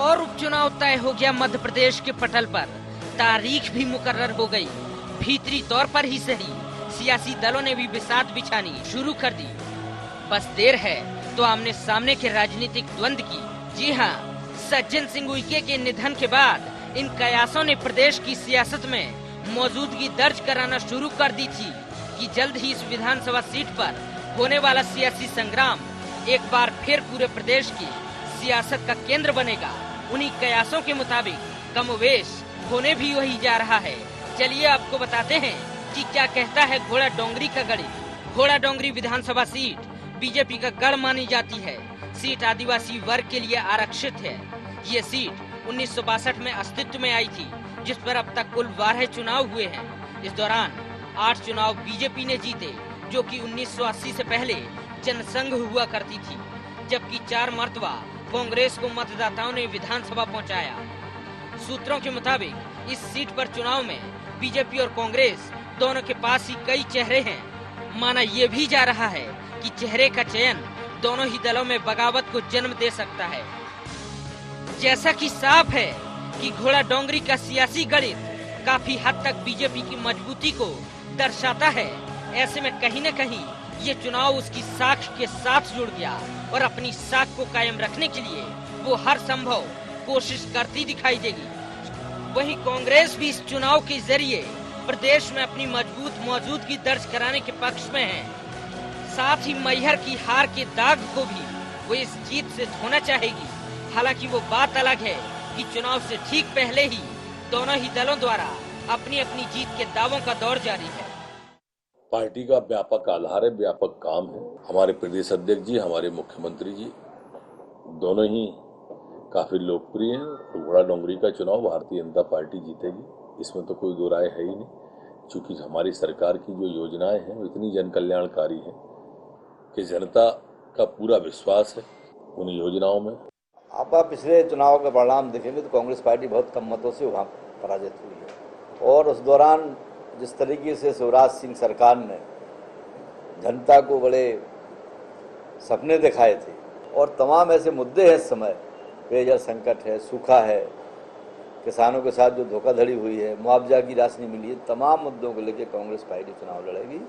और उपचुनाव तय हो गया मध्य प्रदेश के पटल पर। तारीख भी मुकर्रर हो गई। भीतरी तौर पर ही सही, सियासी दलों ने भी बिसात बिछानी शुरू कर दी। बस देर है तो आमने सामने के राजनीतिक द्वंद्व की। जी हाँ, सज्जन सिंह उइके के निधन के बाद इन कयासों ने प्रदेश की सियासत में मौजूदगी दर्ज कराना शुरू कर दी थी कि जल्द ही इस विधानसभा सीट पर होने वाला सियासी संग्राम एक बार फिर पूरे प्रदेश की सियासत का केंद्र बनेगा। उन्हीं कयासों के मुताबिक कमोवेश होने भी वही जा रहा है। चलिए आपको बताते हैं कि क्या कहता है घोड़ा डोंगरी का गणित। घोड़ा डोंगरी विधानसभा सीट बीजेपी का गढ़ मानी जाती है। सीट आदिवासी वर्ग के लिए आरक्षित है। ये सीट 1962 में अस्तित्व में आई थी, जिस पर अब तक कुल 12 चुनाव हुए हैं। इस दौरान 8 चुनाव बीजेपी ने जीते, जो कि 1980 से पहले जनसंघ हुआ करती थी, जबकि 4 मर्तबा कांग्रेस को मतदाताओं ने विधानसभा पहुंचाया। सूत्रों के मुताबिक इस सीट पर चुनाव में बीजेपी और कांग्रेस दोनों के पास ही कई चेहरे हैं। माना ये भी जा रहा है कि चेहरे का चयन दोनों ही दलों में बगावत को जन्म दे सकता है। जैसा कि साफ है कि घोड़ा डोंगरी का सियासी गणित काफी हद तक बीजेपी की मजबूती को दर्शाता है। ऐसे में कहीं न कहीं ये चुनाव उसकी साख के साथ जुड़ गया और अपनी साख को कायम रखने के लिए वो हर संभव कोशिश करती दिखाई देगी। वहीं कांग्रेस भी इस चुनाव के जरिए प्रदेश में अपनी मजबूत मौजूदगी दर्ज कराने के पक्ष में है। साथ ही मैहर की हार के दाग को भी वो इस जीत से धोना चाहेगी। हालांकि वो बात अलग है कि चुनाव से ठीक पहले ही दोनों ही दलों द्वारा अपनी अपनी जीत के दावों का दौर जारी है। पार्टी का व्यापक आधार है, व्यापक काम है। हमारे प्रदेश अध्यक्ष जी, हमारे मुख्यमंत्री जी दोनों ही काफी लोकप्रिय हैं। घोड़ा डोंगरी का चुनाव भारतीय जनता पार्टी जीतेगी, इसमें तो कोई दो राय है ही नहीं। क्योंकि हमारी सरकार की जो योजनाएं हैं वो इतनी जन कल्याणकारी है कि जनता का पूरा विश्वास है उन योजनाओं में। आप पिछले चुनाव के परिणाम देखेंगे तो कांग्रेस पार्टी बहुत कम मतों से वहाँ पराजित हुई है। और उस दौरान जिस तरीके से शिवराज सिंह सरकार ने जनता को बड़े सपने दिखाए थे और तमाम ऐसे मुद्दे हैं इस समय, पेयजल संकट है, सूखा है, किसानों के साथ जो धोखाधड़ी हुई है, मुआवजा की राशि नहीं मिली है, तमाम मुद्दों को लेकर कांग्रेस पार्टी चुनाव लड़ेगी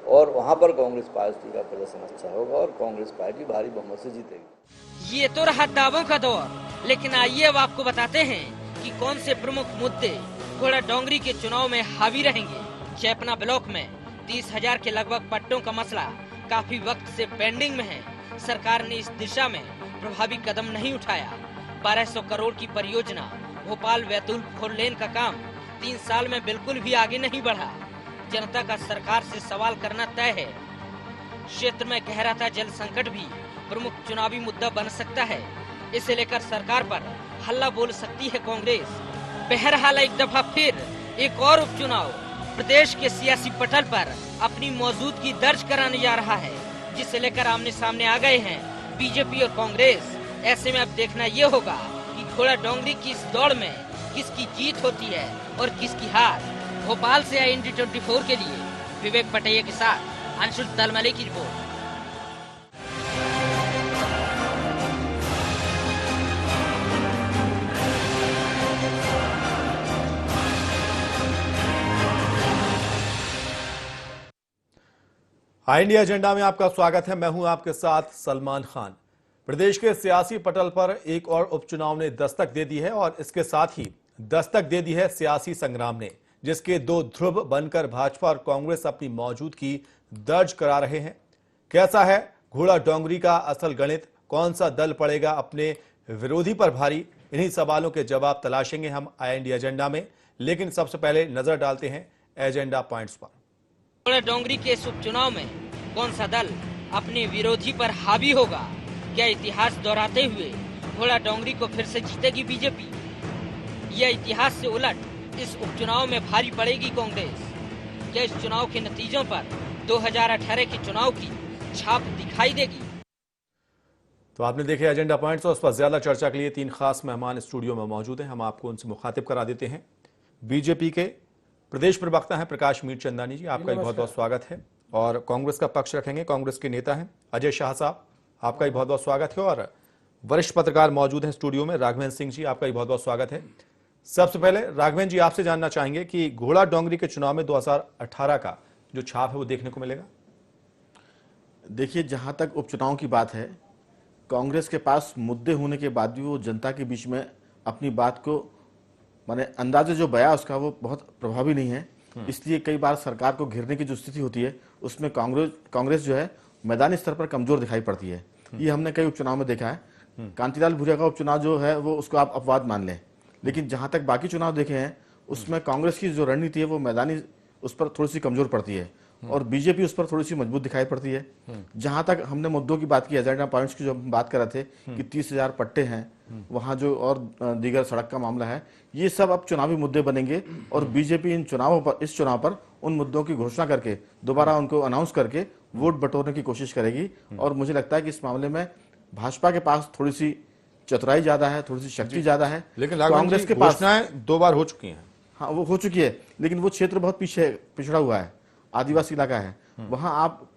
और वहाँ पर कांग्रेस पार्टी का प्रदर्शन अच्छा होगा और कांग्रेस पार्टी भारी बहुमत से जीतेगी। ये तो रहा दावों का दौर, लेकिन आइए अब आपको बताते हैं कि कौन से प्रमुख मुद्दे घोड़ा डोंगरी के चुनाव में हावी रहेंगे। चैपना ब्लॉक में 30,000 के लगभग पट्टों का मसला काफी वक्त से पेंडिंग में है। सरकार ने इस दिशा में प्रभावी कदम नहीं उठाया। 1200 करोड़ की परियोजना भोपाल बैतूल फोर लेन का काम 3 साल में बिल्कुल भी आगे नहीं बढ़ा। जनता का सरकार से सवाल करना तय है। क्षेत्र में गहराता जल संकट भी प्रमुख चुनावी मुद्दा बन सकता है। इसे लेकर सरकार पर हल्ला बोल सकती है कांग्रेस। बहरहाल एक दफा फिर एक और उपचुनाव प्रदेश के सियासी पटल पर अपनी मौजूदगी दर्ज कराने जा रहा है, जिसे लेकर आमने सामने आ गए हैं बीजेपी और कांग्रेस। ऐसे में अब देखना ये होगा कि घोड़ा डोंगरी की इस दौड़ में किसकी जीत होती है और किसकी हार। भोपाल से IND 24 के लिए विवेक पटेया के साथ अंशुल तलमले की रिपोर्ट। इंडिया एजेंडा में आपका स्वागत है। मैं हूं आपके साथ सलमान खान। प्रदेश के सियासी पटल पर एक और उपचुनाव ने दस्तक दे दी है और इसके साथ ही दस्तक दे दी है सियासी संग्राम ने, जिसके 2 ध्रुव बनकर भाजपा और कांग्रेस अपनी मौजूदगी दर्ज करा रहे हैं। कैसा है घोड़ा डोंगरी का असल गणित? कौन सा दल पड़ेगा अपने विरोधी पर भारी? इन्हीं सवालों के जवाब तलाशेंगे हम IND एजेंडा में। लेकिन सबसे पहले नजर डालते हैं एजेंडा पॉइंट्स पर। घोड़ा डोंगरी के इस उपचुनाव में कौन सा दल अपने विरोधी पर हावी होगा? क्या इतिहास दोहराते हुए घोड़ा डोंगरी को फिर से जीतेगी बीजेपी? यह इतिहास से उलट इस उपचुनाव में भारी पड़ेगी कांग्रेस? क्या इस चुनाव के नतीजों पर 2018 के चुनाव की छाप दिखाई देगी? तो आपने देखे एजेंडा पॉइंट्स और उस पर ज्यादा चर्चा के लिए 3 खास मेहमान स्टूडियो में मौजूद हैं। हम आपको उनसे मुखातिब करा देते हैं। बीजेपी के प्रदेश प्रवक्ता हैं प्रकाश मीरचंदानी जी, आपका भी बहुत बहुत स्वागत है। और कांग्रेस का पक्ष रखेंगे, कांग्रेस के नेता हैं अजय शाह साहब, आपका भी बहुत बहुत स्वागत है। और वरिष्ठ पत्रकार मौजूद हैं स्टूडियो में। राघवेंद्र सिंह जी, आपका भी बहुत बहुत स्वागत है। सबसे पहले राघवेंद्र जी, आपसे जानना चाहेंगे कि घोड़ा डोंगरी के चुनाव में 2018 का जो छाप है वो देखने को मिलेगा। देखिए, जहां तक उपचुनाव की बात है, कांग्रेस के पास मुद्दे होने के बाद भी वो जनता के बीच में अपनी बात को माने अंदाजे जो बया उसका वो बहुत प्रभावी नहीं है। इसलिए कई बार सरकार को घेरने की जो स्थिति होती है उसमें कांग्रेस जो है मैदानी स्तर पर कमजोर दिखाई पड़ती है। ये हमने कई उपचुनाव में देखा है। कांतिलाल भूरिया का उपचुनाव जो है वो उसको आप अपवाद मान लें, लेकिन जहां तक बाकी चुनाव देखे हैं उसमें कांग्रेस की जो रणनीति है वो मैदानी उस पर थोड़ी सी कमजोर पड़ती है और बीजेपी उस पर थोड़ी सी मजबूत दिखाई पड़ती है। जहां तक हमने मुद्दों की बात की, एजेंडा पॉइंट्स की जो बात कर रहे थे कि 30,000 पट्टे हैं, वहां जो और दीगर सड़क का मामला है, ये सब अब चुनावी मुद्दे बनेंगे और बीजेपी इस चुनाव पर उन मुद्दों की घोषणा करके दोबारा उनको अनाउंस करके वोट बटोरने की कोशिश करेगी। और मुझे लगता है कि इस मामले में भाजपा के पास थोड़ी सी चतुराई ज्यादा है, थोड़ी सी शक्ति ज्यादा है, लेकिन कांग्रेस के पास घोषणाएं 2 बार हो चुकी हैं। हाँ, वो हो चुकी है, लेकिन वो क्षेत्र बहुत पिछड़ा हुआ है, आदिवासी इलाका है। वहां आप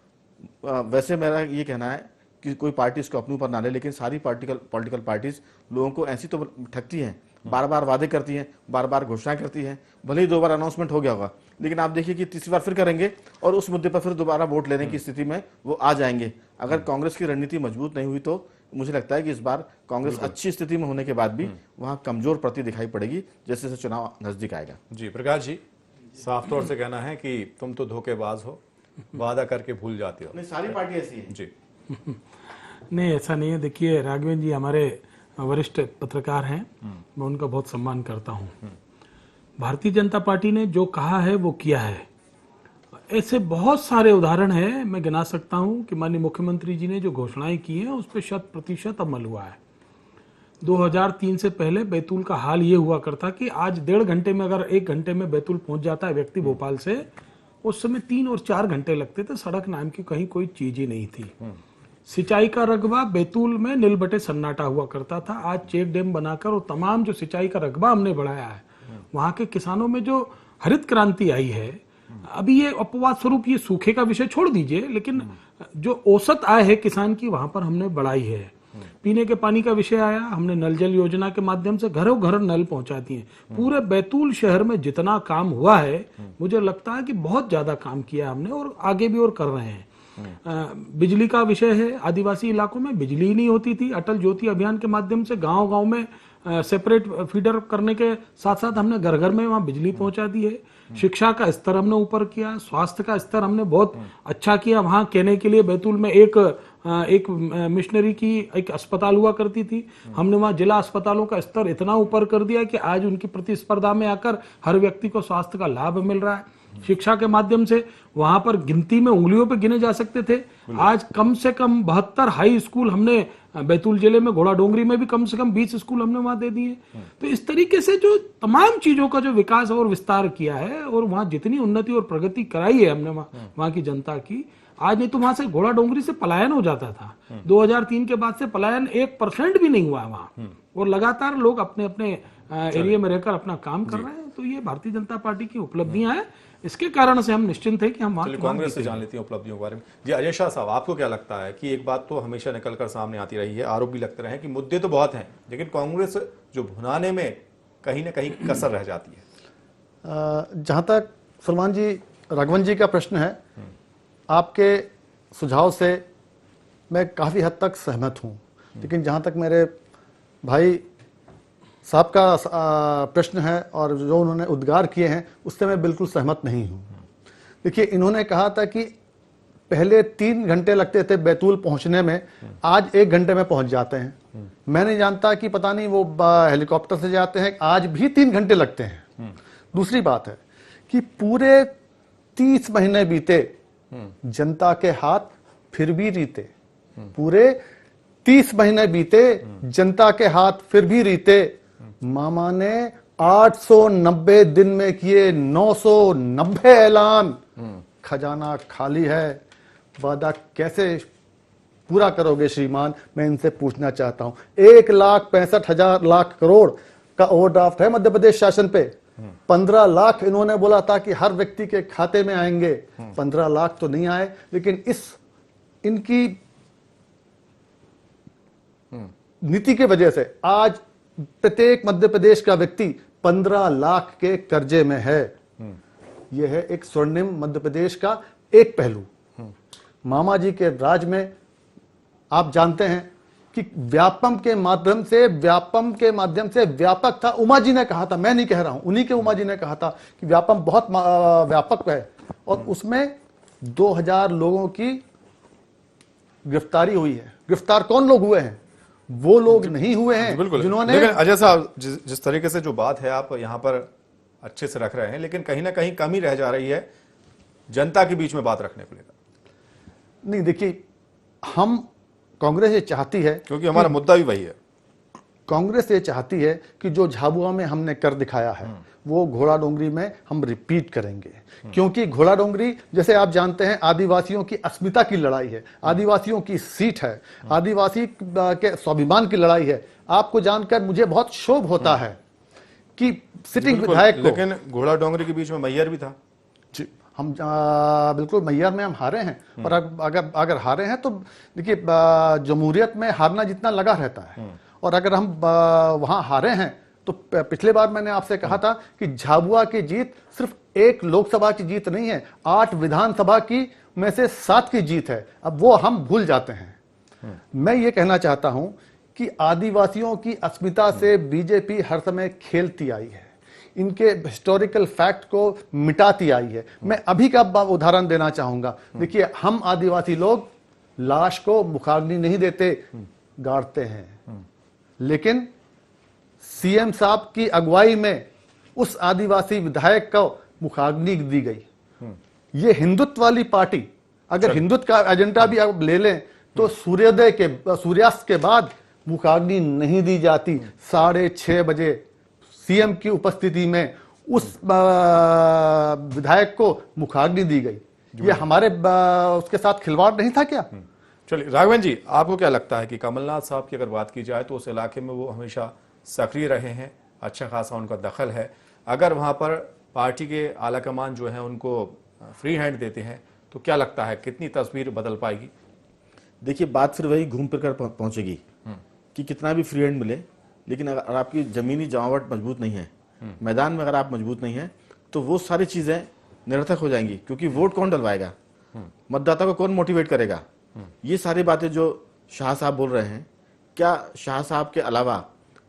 वैसे मेरा ये कहना है कि कोई पार्टी इसको अपने ऊपर ना ले, लेकिन सारी पॉलिटिकल पार्टीज लोगों को ऐसी तो ठगती हैं, बार बार वादे करती हैं, बार बार घोषणा करती हैं। भले ही 2 बार अनाउंसमेंट हो गया होगा, लेकिन आप देखिए कि तीसरी बार फिर करेंगे और उस मुद्दे पर फिर दोबारा वोट लेने की स्थिति में वो आ जाएंगे। अगर कांग्रेस की रणनीति मजबूत नहीं हुई तो मुझे लगता है कि इस बार कांग्रेस अच्छी स्थिति में होने के बाद भी वहां कमजोर प्रति दिखाई पड़ेगी जैसे जैसे चुनाव नजदीक आएगा। जी प्रकाश जी, साफ तौर से कहना है कि तुम तो धोखेबाज हो, वादा करके भूल जाते हो। नहीं, सारी पार्टी ऐसी है जी। नहीं, ऐसा नहीं है। देखिए, राघवेंद्र जी हमारे वरिष्ठ पत्रकार हैं, मैं उनका बहुत सम्मान करता हूं। भारतीय जनता पार्टी ने जो कहा है वो किया है। ऐसे बहुत सारे उदाहरण हैं, मैं गिना सकता हूं कि माननीय मुख्यमंत्री जी ने जो घोषणाएं की हैं उस पर 100% अमल हुआ है। 2003 से पहले बैतूल का हाल ये हुआ करता कि आज 1.5 घंटे में, अगर 1 घंटे में बैतूल पहुंच जाता है व्यक्ति भोपाल से, उस समय 3 और 4 घंटे लगते थे। सड़क नाम की कहीं कोई चीज ही नहीं थी। सिंचाई का रकबा बैतूल में नील बटे सन्नाटा हुआ करता था। आज चेक डैम बनाकर और तमाम जो सिंचाई का रकबा हमने बढ़ाया है, वहां के किसानों में जो हरित क्रांति आई है। अभी ये अपवाद स्वरूप ये सूखे का विषय छोड़ दीजिए, लेकिन जो औसत आय है किसान की वहां पर हमने बढ़ाई है। पीने के पानी का विषय आया, हमने नल जल योजना के माध्यम से घरों घर नल पहुंचा दिए। पूरे बैतूल शहर में जितना काम हुआ है, मुझे लगता है कि बहुत ज्यादा काम किया हमने और आगे भी और कर रहे हैं। बिजली का विषय है, आदिवासी इलाकों में बिजली ही नहीं होती थी। अटल ज्योति अभियान के माध्यम से गांव गांव में सेपरेट फीडर करने के साथ साथ हमने घर घर में वहां बिजली पहुंचा दी है। शिक्षा का स्तर हमने ऊपर किया, स्वास्थ्य का स्तर हमने बहुत अच्छा किया। वहां कहने के लिए बैतूल में एक मिशनरी की एक अस्पताल हुआ करती थी, हमने वहां जिला अस्पतालों का स्तर इतना ऊपर कर दिया कि आज उनकी प्रतिस्पर्धा में आकर हर व्यक्ति को स्वास्थ्य का लाभ मिल रहा है। शिक्षा के माध्यम से वहां पर गिनती में उंगलियों पे गिने जा सकते थे, आज कम से कम 72 हाई स्कूल हमने बैतूल जिले में, घोड़ा डोंगरी में भी कम से कम 20 स्कूल हमने वहां दे दिए। तो इस तरीके से जो तमाम चीजों का जो विकास और विस्तार किया है और वहां जितनी उन्नति और प्रगति कराई है हमने वहां की जनता की, आज नहीं तो वहां से घोड़ा डोंगरी से पलायन हो जाता था। 2003 के बाद से पलायन 1% भी नहीं हुआ वहां, और लगातार लोग अपने अपने एरिया में रहकर अपना काम कर रहे हैं। तो ये भारतीय जनता पार्टी की उपलब्धियां हैं, इसके कारण से हम निश्चिंत हैं कि हम वहां कांग्रेस से जान लेते हैं उपलब्धियों के बारे में। जी अजय शाह साहब, आपको क्या लगता है कि एक बात तो हमेशा निकलकर सामने आती रही है, आरोप भी लगते रहे कि मुद्दे तो बहुत हैं, लेकिन कांग्रेस जो भुनाने में कहीं ना कहीं कसर रह जाती है। जहां तक सलमान जी, राघवन जी का प्रश्न है, आपके सुझाव से मैं काफी हद तक सहमत हूं, लेकिन जहां तक मेरे भाई साहब का प्रश्न है और जो उन्होंने उद्गार किए हैं उससे मैं बिल्कुल सहमत नहीं हूं। देखिए, इन्होंने कहा था कि पहले 3 घंटे लगते थे बैतूल पहुंचने में, आज 1 घंटे में पहुंच जाते हैं। मैं नहीं जानता कि पता नहीं वो हेलीकॉप्टर से जाते हैं, आज भी 3 घंटे लगते हैं। दूसरी बात है कि पूरे 30 महीने बीते, जनता के हाथ फिर भी रीते। पूरे 30 महीने बीते, जनता के हाथ फिर भी रीते। मामा ने 890 दिन में किए 990 ऐलान, खजाना खाली है, वादा कैसे पूरा करोगे श्रीमान, मैं इनसे पूछना चाहता हूं। 1,65,000 लाख करोड़ का ओवरड्राफ्ट है मध्य प्रदेश शासन पे। 15 लाख इन्होंने बोला था कि हर व्यक्ति के खाते में आएंगे, 15 लाख तो नहीं आए, लेकिन इनकी नीति की वजह से आज प्रत्येक मध्य प्रदेश का व्यक्ति 15 लाख के कर्जे में है। यह है एक स्वर्णिम मध्य प्रदेश का एक पहलू। मामा जी के राज में आप जानते हैं कि व्यापम के माध्यम से व्यापक था। उमा जी ने कहा था, मैं नहीं कह रहा हूं, उन्हीं के उमा जी ने कहा था कि व्यापम बहुत व्यापक है, और उसमें 2000 लोगों की गिरफ्तारी हुई है। गिरफ्तार कौन लोग हुए हैं? वो लोग नहीं हुए हैं बिल्कुल, जिन्होंने। लेकिन अजय साहब, जिस तरीके से जो बात है आप यहाँ पर अच्छे से रख रहे हैं, लेकिन कहीं ना कहीं कमी रह जा रही है जनता के बीच में बात रखने को लेकर। नहीं, देखिए, हम कांग्रेस ये चाहती है, क्योंकि हमारा मुद्दा भी वही है। कांग्रेस ये चाहती है कि जो झाबुआ में हमने कर दिखाया है वो घोड़ा डोंगरी में हम रिपीट करेंगे। क्योंकि घोड़ा डोंगरी, जैसे आप जानते हैं, आदिवासियों की अस्मिता की लड़ाई है, आदिवासियों की सीट है, आदिवासी के स्वाभिमान की लड़ाई है। आपको जानकर मुझे बहुत क्षोभ होता है कि सिटिंग विधायक को, लेकिन घोड़ा डोंगरी के बीच में मैयर भी था। हम बिल्कुल मैयर में हम हारे हैं, और अगर हारे हैं तो देखिए, जमहूरियत में हारना जितना लगा रहता है, और अगर हम वहां हारे हैं तो पिछले बार मैंने आपसे कहा था कि झाबुआ की जीत सिर्फ एक लोकसभा की जीत नहीं है, 8 विधानसभा की में से 7 की जीत है। अब वो हम भूल जाते हैं। मैं ये कहना चाहता हूं कि आदिवासियों की अस्मिता से बीजेपी हर समय खेलती आई है, इनके हिस्टोरिकल फैक्ट को मिटाती आई है। मैं अभी का उदाहरण देना चाहूंगा। देखिए, हम आदिवासी लोग लाश को मुखाग्नि नहीं देते, गाड़ते हैं, लेकिन सीएम साहब की अगुवाई में उस आदिवासी विधायक को मुखाग्नि दी गई। ये हिंदुत्व वाली पार्टी, अगर हिंदुत्व का एजेंडा भी आप ले लें तो सूर्यास्त के बाद मुखाग्नि नहीं दी जाती। 6:30 बजे सीएम की उपस्थिति में उस विधायक को मुखाग्नि दी गई। ये हमारे उसके साथ खिलवाड़ नहीं था क्या? चलिए राघवन जी, आपको क्या लगता है कि कमलनाथ साहब की अगर बात की जाए तो उस इलाके में वो हमेशा सक्रिय रहे हैं, अच्छा खासा उनका दखल है। अगर वहां पर पार्टी के आलाकमान जो है उनको फ्री हैंड देते हैं तो क्या लगता है कितनी तस्वीर बदल पाएगी? देखिए, बात फिर वही घूम फिर कर पहुंचेगी कि कितना भी फ्री हैंड मिले, लेकिन अगर आपकी जमीनी जमावट मजबूत नहीं है, मैदान में अगर आप मजबूत नहीं है, तो वो सारी चीजें निरर्थक हो जाएंगी। क्योंकि वोट कौन डलवाएगा, मतदाता को कौन मोटिवेट करेगा? ये सारी बातें जो शाह साहब बोल रहे हैं, क्या शाह साहब के अलावा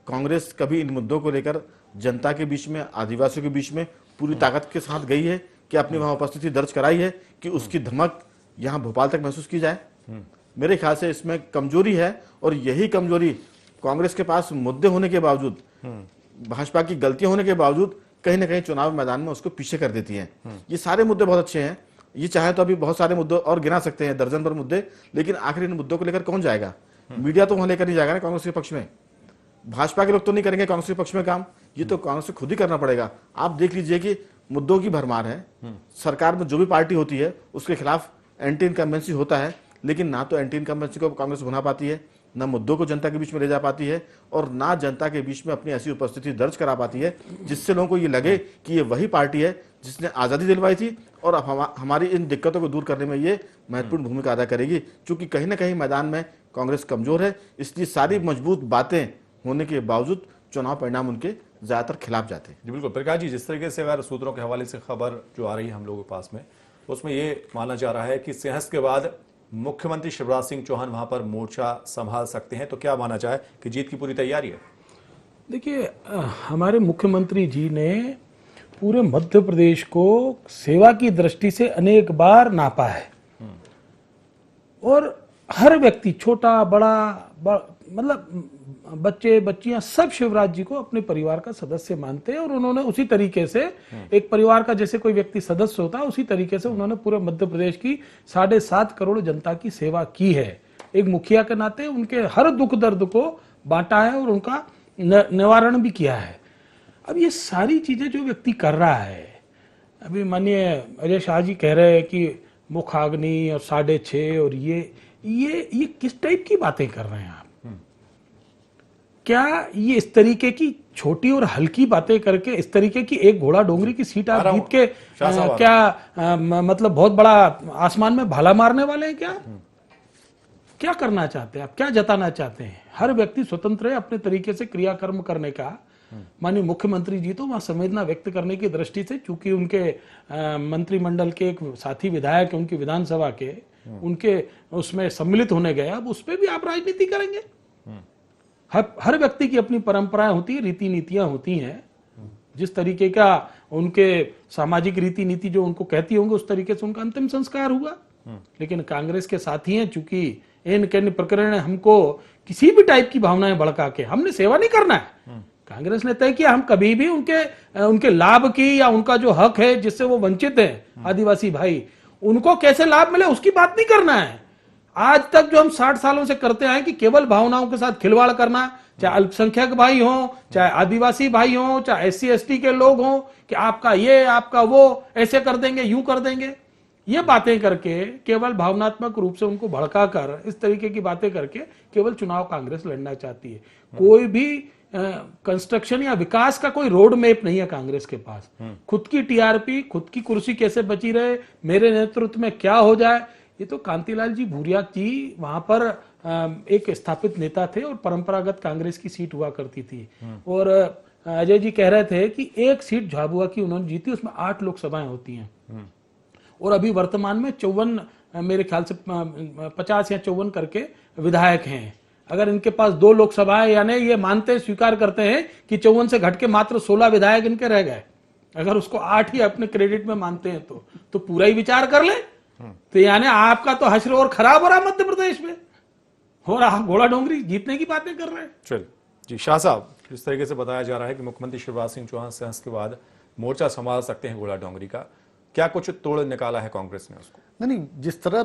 कांग्रेस कभी इन मुद्दों को लेकर जनता के बीच में, आदिवासियों के बीच में पूरी ताकत के साथ गई है कि अपनी वहां उपस्थिति दर्ज कराई है कि उसकी धमक यहां भोपाल तक महसूस की जाए? मेरे ख्याल से इसमें कमजोरी है, और यही कमजोरी कांग्रेस के पास मुद्दे होने के बावजूद, भाजपा की गलतियां होने के बावजूद कहीं ना कहीं चुनाव मैदान में उसको पीछे कर देती है। ये सारे मुद्दे बहुत अच्छे हैं, ये चाहे तो अभी बहुत सारे मुद्दे और गिना सकते हैं, दर्जन भर मुद्दे, लेकिन आखिर इन मुद्दों को लेकर कौन जाएगा? मीडिया तो वहां लेकर नहीं जाएगा ना कांग्रेस के पक्ष में, भाजपा के लोग तो नहीं करेंगे कांग्रेस के पक्ष में काम, ये तो कांग्रेस को खुद ही करना पड़ेगा। आप देख लीजिए कि मुद्दों की भरमार है, सरकार में जो भी पार्टी होती है उसके खिलाफ एंटी इनकम्बेंसी होता है, लेकिन ना तो एंटी इनकम्बेंसी को कांग्रेस बना पाती है, ना मुद्दों को जनता के बीच में ले जा पाती है, और ना जनता के बीच में अपनी ऐसी उपस्थिति दर्ज करा पाती है जिससे लोगों को ये लगे कि ये वही पार्टी है जिसने आज़ादी दिलवाई थी और अब हमारी इन दिक्कतों को दूर करने में ये महत्वपूर्ण भूमिका अदा करेगी। क्योंकि कहीं ना कहीं मैदान में कांग्रेस कमजोर है, इसलिए सारी मजबूत बातें होने के बावजूद चुनाव परिणाम उनके ज्यादातर खिलाफ जाते हैं। जी बिल्कुल प्रकाश जी, जिस तरीके से अगर सूत्रों के हवाले से खबर जो आ रही है हम लोगों के पास में, उसमें ये माना जा रहा है कि सिंहस्थ के बाद मुख्यमंत्री शिवराज सिंह चौहान वहां पर मोर्चा संभाल सकते हैं। तो क्या माना जाए कि जीत की पूरी तैयारी है? देखिए, हमारे मुख्यमंत्री जी ने पूरे मध्य प्रदेश को सेवा की दृष्टि से अनेक बार नापा है, और हर व्यक्ति, छोटा बड़ा, मतलब बच्चे बच्चियां, सब शिवराज जी को अपने परिवार का सदस्य मानते हैं, और उन्होंने उसी तरीके से एक परिवार का जैसे कोई व्यक्ति सदस्य होता है उसी तरीके से उन्होंने पूरे मध्य प्रदेश की 7.5 करोड़ जनता की सेवा की है। एक मुखिया के नाते उनके हर दुख दर्द को बांटा है और उनका निवारण भी किया है। अब ये सारी चीजें जो व्यक्ति कर रहा है, अभी माननीय अजय शाह जी कह रहे हैं कि मुखाग्नि और 6.5 और ये किस टाइप की बातें कर रहे हैं आप? क्या ये इस तरीके की छोटी और हल्की बातें करके, इस तरीके की एक घोड़ा डोंगरी की सीट आप जीत के मतलब बहुत बड़ा आसमान में भाला मारने वाले हैं क्या? क्या करना चाहते हैं, आप क्या जताना चाहते हैं? हर व्यक्ति स्वतंत्र है अपने तरीके से क्रियाकर्म करने का। माननीय मुख्यमंत्री जी तो वहां संवेदना व्यक्त करने की दृष्टि से, चूंकि उनके मंत्रिमंडल के एक साथी विधायक, उनकी विधानसभा के, उनके उसमें सम्मिलित होने गए, अब उस पर भी आप राजनीति करेंगे? हर व्यक्ति की अपनी परंपराएं होती है, रीति नीतियां होती हैं। जिस तरीके का उनके सामाजिक रीति नीति जो उनको कहती होंगे, उस तरीके से उनका अंतिम संस्कार हुआ। लेकिन कांग्रेस के साथी हैं, चूंकि इन कैन प्रकरण हमको किसी भी टाइप की भावनाएं भड़का के, हमने सेवा नहीं करना है। कांग्रेस ने तय किया हम कभी भी उनके लाभ की या उनका जो हक है जिससे वो वंचित है आदिवासी भाई, उनको कैसे लाभ मिले उसकी बात नहीं करना है। आज तक जो हम 60 सालों से करते आए कि केवल भावनाओं के साथ खिलवाड़ करना, चाहे अल्पसंख्यक भाई हो, चाहे आदिवासी भाई हो, चाहे SC ST के लोग हो, कि आपका ये आपका वो ऐसे कर देंगे, यूं कर देंगे, ये बातें करके केवल भावनात्मक रूप से उनको भड़का कर, इस तरीके की बातें करके केवल चुनाव कांग्रेस लड़ना चाहती है। कोई भी कंस्ट्रक्शन या विकास का कोई रोड मैप नहीं है कांग्रेस के पास। खुद की TRP, खुद की कुर्सी कैसे बची रहे, मेरे नेतृत्व में क्या हो जाए, ये तो कांतिलाल जी भूरिया जी वहां पर एक स्थापित नेता थे और परंपरागत कांग्रेस की सीट हुआ करती थी। और अजय जी कह रहे थे कि एक सीट झाबुआ की उन्होंने जीती, उसमें 8 लोकसभाएं होती हैं। और अभी वर्तमान में 54, मेरे ख्याल से 50 या 54 करके विधायक हैं। अगर इनके पास 2 लोकसभाएं, यानी ये मानते स्वीकार करते हैं कि 54 से घट के मात्र 16 विधायक इनके रह गए, अगर उसको 8 ही अपने क्रेडिट में मानते हैं तो पूरा ही विचार कर ले। तो यानी आपका तो हश्र और खराब हो रहा मध्य प्रदेश में, हो रहा घोड़ा डोंगरी जीतने की बातें कर रहे हैं। चल जी, शाह साहब, जिस तरीके से बताया जा रहा है कि मुख्यमंत्री शिवराज सिंह चौहान सेंस के बाद मोर्चा संभाल सकते हैं घोड़ा डोंगरी का, क्या कुछ तोड़ निकाला है कांग्रेस ने उसको? नहीं, जिस तरह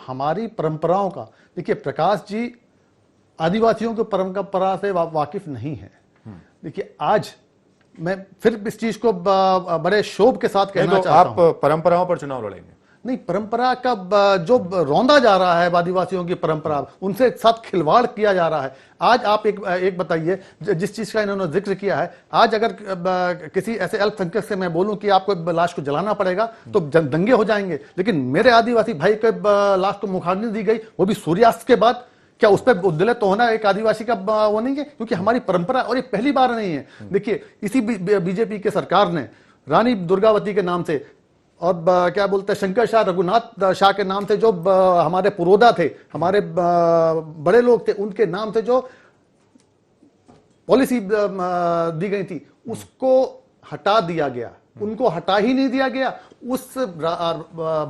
हमारी परंपराओं का, देखिए प्रकाश जी आदिवासियों की परंपरा से वाकिफ नहीं है। देखिए आज मैं फिर इस चीज को बड़े शोभ के साथ कहना चाहता हूं। आप परंपराओं पर चुनाव लड़ेंगे? नहीं, परंपरा का जो रौंदा जा रहा है, आदिवासियों की परंपरा, उनसे साथ खिलवाड़ किया जा रहा है। आज आप एक बताइए, जिस चीज का इन्होंने जिक्र किया है, आज अगर किसी ऐसे अल्पसंख्यक से मैं बोलूं कि आपको लाश को जलाना पड़ेगा तो दंगे हो जाएंगे, लेकिन मेरे आदिवासी भाई के लाश को मुखाग्नि दी गई, वो भी सूर्यास्त के बाद, क्या उस पर उद्दलित तो होना एक आदिवासी का वो नहीं है? क्योंकि हमारी परंपरा, और ये पहली बार नहीं है। देखिए इसी बीजेपी के सरकार ने रानी दुर्गावती के नाम से और क्या बोलते हैं शंकर शाह रघुनाथ शाह के नाम से जो हमारे पुरोधा थे, हमारे बड़े लोग थे, उनके नाम से जो पॉलिसी दी गई थी, उसको हटा दिया गया। उनको हटा ही नहीं दिया गया, उस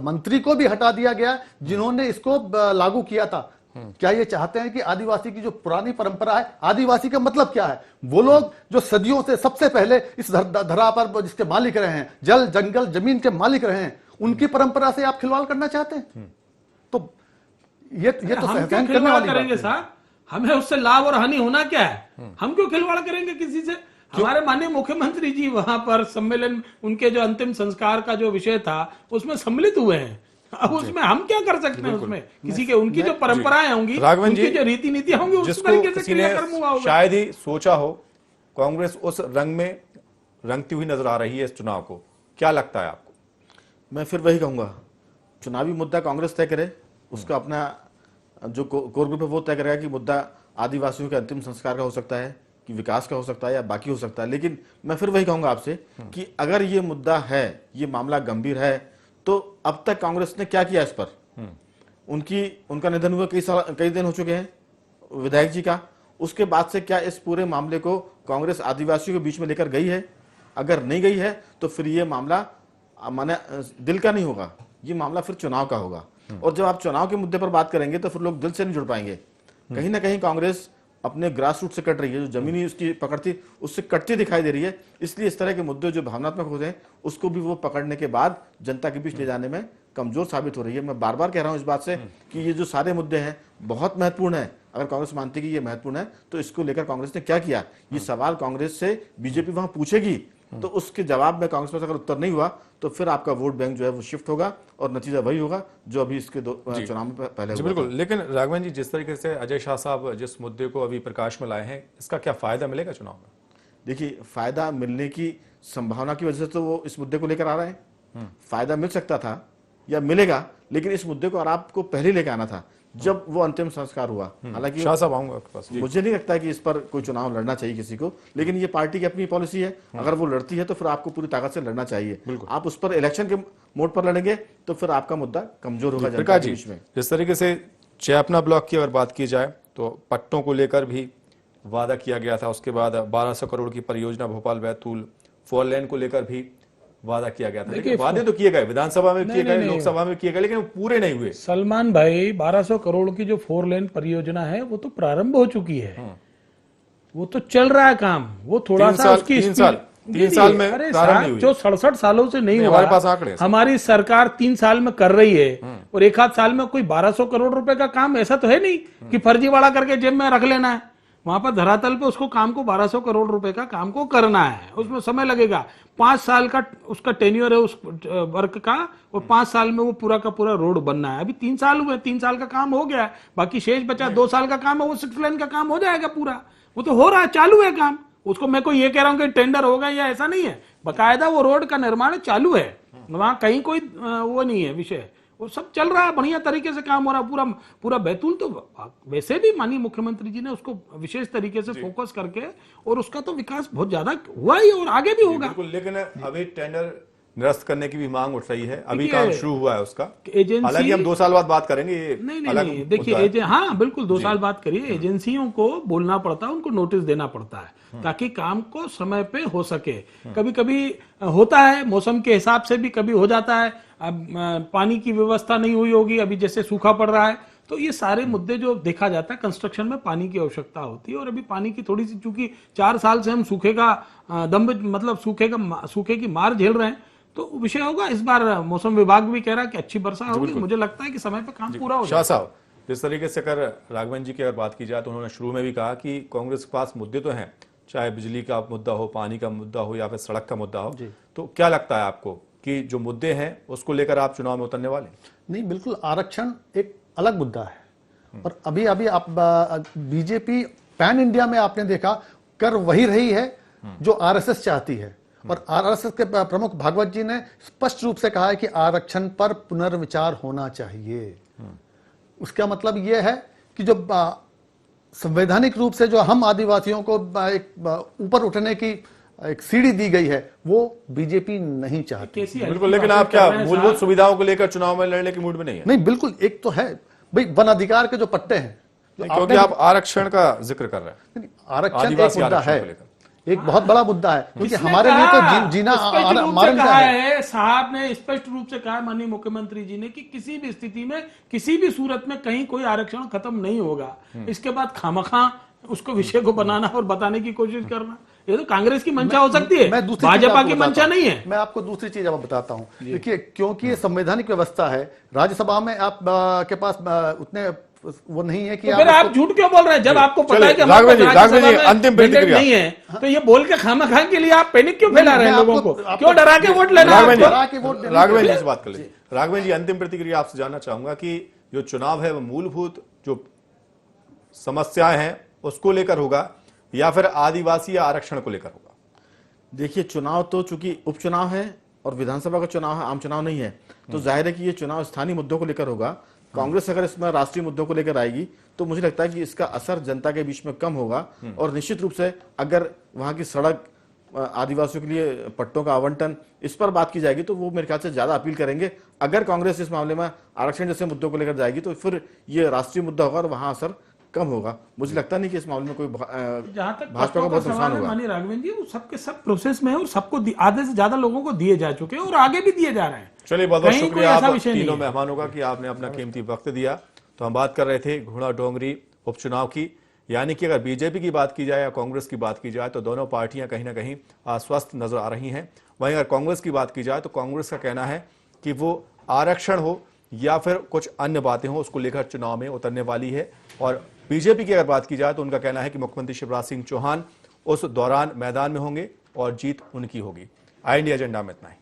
मंत्री को भी हटा दिया गया जिन्होंने इसको लागू किया था। क्या ये चाहते हैं कि आदिवासी की जो पुरानी परंपरा है, आदिवासी का मतलब क्या है? वो लोग जो सदियों से सबसे पहले इस धरा पर जिसके मालिक रहे हैं, जल जंगल जमीन के मालिक रहे हैं, उनकी परंपरा से आप खिलवाड़ करना चाहते हैं? तो ये तो हम सहन करने वाली करेंगे साहब, हमें उससे लाभ और हानि होना क्या है? हम क्यों खिलवाड़ करेंगे किसी से? हमारे माननीय मुख्यमंत्री जी वहां पर सम्मेलन, उनके जो अंतिम संस्कार का जो विषय था उसमें सम्मिलित हुए हैं। अब उसमें हम क्या कर सकते हैं? उसमें किसी के उनकी जो परंपराएं होंगी, उनकी जो रीति नीतियां होंगी, उस तरीके से क्रियाकर्म हुआ होगा। शायद ही सोचा हो, कांग्रेस उस रंग में रंगती हुई नजर आ रही है इस चुनाव को, क्या लगता है आपको? मैं फिर वही कहूंगा, चुनावी मुद्दा कांग्रेस तय करे, उसका अपना जो कोर ग्रुप है वो तय करेगा कि मुद्दा आदिवासियों के अंतिम संस्कार का हो सकता है, कि विकास का हो सकता है, या बाकी हो सकता है। लेकिन मैं फिर वही कहूंगा आपसे कि अगर ये मुद्दा है, ये मामला गंभीर है, तो अब तक कांग्रेस ने क्या किया इस पर? उनका निधन हुआ कई दिन हो चुके हैं विधायक जी का, उसके बाद से क्या इस पूरे मामले को कांग्रेस आदिवासियों के बीच में लेकर गई है? अगर नहीं गई है तो फिर ये मामला माने दिल का नहीं होगा, ये मामला फिर चुनाव का होगा। और जब आप चुनाव के मुद्दे पर बात करेंगे तो फिर लोग दिल से नहीं जुड़ पाएंगे। कहीं ना कहीं कांग्रेस अपने ग्रास रूट से कट रही है, जो जमीनी उसकी पकड़ थी उससे कटती दिखाई दे रही है। इसलिए इस तरह के मुद्दे जो भावनात्मक होते हैं उसको भी वो पकड़ने के बाद जनता के बीच ले जाने में कमजोर साबित हो रही है। मैं बार बार कह रहा हूं इस बात से कि ये जो सारे मुद्दे हैं बहुत महत्वपूर्ण है। अगर कांग्रेस मानती है कि ये महत्वपूर्ण है तो इसको लेकर कांग्रेस ने क्या किया, ये सवाल कांग्रेस से बीजेपी वहां पूछेगी, तो उसके जवाब में कांग्रेस में अगर उत्तर नहीं हुआ तो फिर आपका वोट बैंक जो है वो शिफ्ट होगा और नतीजा वही होगा जो अभी इसके चुनाव में पहले हुआ। बिल्कुल। लेकिन राघवन जी, जिस तरीके से अजय शाह साहब जिस मुद्दे को अभी प्रकाश में लाए हैं, इसका क्या फायदा मिलेगा चुनाव में? देखिए, फायदा मिलने की संभावना की वजह से तो वो इस मुद्दे को लेकर आ रहे हैं। फायदा मिल सकता था या मिलेगा, लेकिन इस मुद्दे को और आपको पहले लेकर आना था। जब वो अंतिम संस्कार हुआ। हालांकि शाह साहब आऊंगा आपके पास। मुझे नहीं लगता है कि इस पर कोई चुनाव लड़ना चाहिए किसी को, लेकिन ये पार्टी की अपनी पॉलिसी है। अगर वो लड़ती है तो फिर आपको पूरी ताकत से लड़ना चाहिए। आप उस पर इलेक्शन के मोड पर लड़ेंगे तो फिर आपका मुद्दा कमजोर होगा जनता के बीच में। जिस तरीके से चैपना ब्लॉक की अगर बात की जाए तो पट्टों को लेकर भी वादा किया गया था, उसके बाद 1200 करोड़ की परियोजना भोपाल बैतूल 4 लेन को लेकर भी वादा किया गया था। लेकिन वादे तो किए गए, विधानसभा में किए गए, लोकसभा में किए गए, लेकिन पूरे नहीं हुए। सलमान भाई, 1200 करोड़ की जो 4 लेन परियोजना है वो तो प्रारंभ हो चुकी है, वो तो चल रहा है काम। वो थोड़ा सा उसकी 3 साल में प्रारंभ नहीं हुई। जो 67 सालों से नहीं हुआ, हमारे पास आंकड़े हैं। हमारी सरकार 3 साल में कर रही है, और एक आध साल में कोई 1200 करोड़ रुपए का काम ऐसा तो है नहीं कि फर्जीवाड़ा करके जेब में रख लेना है। वहां पर धरातल पे उसको काम को 1200 करोड़ रुपए का काम को करना है, उसमें समय लगेगा। 5 साल का उसका टेन्योर है उस वर्क का, और 5 साल में वो पूरा का पूरा रोड बनना है। अभी 3 साल हुए, 3 साल का काम हो गया है, बाकी शेष बचा 2 साल का काम है, वो 6 लेन का काम हो जाएगा पूरा। वो तो हो रहा है, चालू है काम। उसको मैं कोई ये कह रहा हूं कि टेंडर होगा या ऐसा नहीं है, बकायदा वो रोड का निर्माण चालू है, वहां कहीं कोई वो नहीं है विषय, वो सब चल रहा है, बढ़िया तरीके से काम हो रहा है। पूरा पूरा बैतूल तो वैसे भी माननीय मुख्यमंत्री जी ने उसको विशेष तरीके से फोकस करके, और उसका तो विकास बहुत ज्यादा हुआ ही और आगे भी होगा। बिल्कुल, लेकिन अभी टेंडर निरस्त करने की भी मांग उठ रही है। अभी काम शुरू हुआ है उसका, हालांकि हम 2 साल बाद बात करेंगे। नहीं, देखिए, हाँ बिल्कुल 2 साल बात करिए। एजेंसियों को बोलना पड़ता है, उनको नोटिस देना पड़ता है, ताकि काम को समय पे हो सके। कभी कभी होता है, मौसम के हिसाब से भी कभी हो जाता है। अब पानी की व्यवस्था नहीं हुई होगी, अभी जैसे सूखा पड़ रहा है, तो ये सारे मुद्दे जो देखा जाता है, कंस्ट्रक्शन में पानी की आवश्यकता होती है। और अभी पानी की थोड़ी सी, चूंकि 4 साल से हम सूखे का सूखे की मार झेल रहे हैं, तो विषय होगा। इस बार मौसम विभाग भी कह रहा है कि अच्छी वर्षा होगी। मुझे लगता है कि समय पे काम पूरा हो जाएगा। शाह साहब, जिस तरीके से अगर राघवन जी की अगर बात की जाए तो उन्होंने शुरू में भी कहा कि कांग्रेस के पास मुद्दे तो हैं, चाहे बिजली का मुद्दा हो, पानी का मुद्दा हो, या फिर सड़क का मुद्दा हो। तो क्या लगता है आपको कि जो मुद्दे हैं उसको लेकर आप चुनाव में उतरने वाले? नहीं, बिल्कुल, आरक्षण एक अलग मुद्दा है। और अभी आप बीजेपी पैन इंडिया में आपने देखा कर वही रही है जो आरएसएस चाहती है। और आरएसएस के प्रमुख भागवत जी ने स्पष्ट रूप से कहा है कि आरक्षण पर पुनर्विचार होना चाहिए। उसका मतलब यह है कि जो संवैधानिक रूप से जो हम आदिवासियों को एक ऊपर उठने की एक सीढ़ी दी गई है, वो बीजेपी नहीं चाहती। बिल्कुल, लेकिन आप क्या मूलभूत सुविधाओं को लेकर चुनाव में लड़ने की मूड में नहीं है? नहीं, बिल्कुल, एक तो है भाई वन अधिकार के जो पट्टे हैं, क्योंकि आप आरक्षण का जिक्र कर रहे हैं। आरक्षण एक मुद्दा है, एक बहुत बड़ा मुद्दा है, क्योंकि हमारे लिए तो जीना मरण है। साहब ने स्पष्ट रूप से कहा, माननीय मुख्यमंत्री जी ने, कि किसी भी स्थिति में, किसी भी सूरत में कहीं कोई आरक्षण खत्म नहीं होगा। इसके बाद खामखा उसको विषय को बनाना और बताने की कोशिश करना, ये तो कांग्रेस की मंशा हो सकती है, भाजपा की मंशा नहीं है। मैं आपको दूसरी चीज अब बताता हूं। देखिए, क्योंकि ये संवैधानिक व्यवस्था है, राज्यसभा में आप के पास उतने वो नहीं है कि तो फिर आप झूठ क्यों बोल रहे हैं? जब आपको पता है कि अंतिम प्रतिक्रिया नहीं है, तो ये बोल के खामखा के लिए आप पैनिक क्यों फैला रहे हैं? लोगों को क्यों डरा के वोट ले रहे हैं? राघवन जी से बात कर लीजिए। राघवन जी, अंतिम प्रतिक्रिया आपसे जानना चाहूंगा कि जो चुनाव है वो मूलभूत जो समस्याएं हैं उसको लेकर होगा, या फिर आदिवासी या आरक्षण को लेकर होगा? देखिए, चुनाव तो चूंकि उपचुनाव है और विधानसभा का चुनाव है, आम चुनाव नहीं है, तो जाहिर है कि ये चुनाव स्थानीय मुद्दों को लेकर होगा। कांग्रेस अगर इसमें राष्ट्रीय मुद्दों को लेकर आएगी तो मुझे लगता है कि इसका असर जनता के बीच में कम होगा। और निश्चित रूप से अगर वहां की सड़क, आदिवासियों के लिए पट्टों का आवंटन, इस पर बात की जाएगी तो वो मेरे ख्याल से ज्यादा अपील करेंगे। अगर कांग्रेस इस मामले में आरक्षण जैसे मुद्दों को लेकर जाएगी तो फिर ये राष्ट्रीय मुद्दा होगा और वहां असर कम होगा। मुझे लगता नहीं कि इस मामले में कोई जहां तक भाजपा का बहुत नुकसान होगा। माननीय राघवन जी, वो सबके सब प्रोसेस में है और सबको आधे से ज्यादा लोगों को दिए जा चुके हैं और आगे भी दिए जा रहे हैं। चलिए, बहुत बहुत शुक्रिया आप तीनों मेहमानों का कि आपने अपना कीमती वक्त दिया। तो हम बात कर रहे थे घोड़ा डोंगरी उपचुनाव की, यानी कि अगर बीजेपी की बात की जाए या कांग्रेस की बात की जाए तो दोनों पार्टियां कहीं ना कहीं आश्वस्त नजर आ रही हैं। वहीं अगर कांग्रेस की बात की जाए तो कांग्रेस का कहना है कि वो आरक्षण हो या फिर कुछ अन्य बातें हो, उसको लेकर चुनाव में उतरने वाली है। और बीजेपी की अगर बात की जाए तो उनका कहना है कि मुख्यमंत्री शिवराज सिंह चौहान उस दौरान मैदान में होंगे और जीत उनकी होगी। आई इंडिया एजेंडा में इतना ही।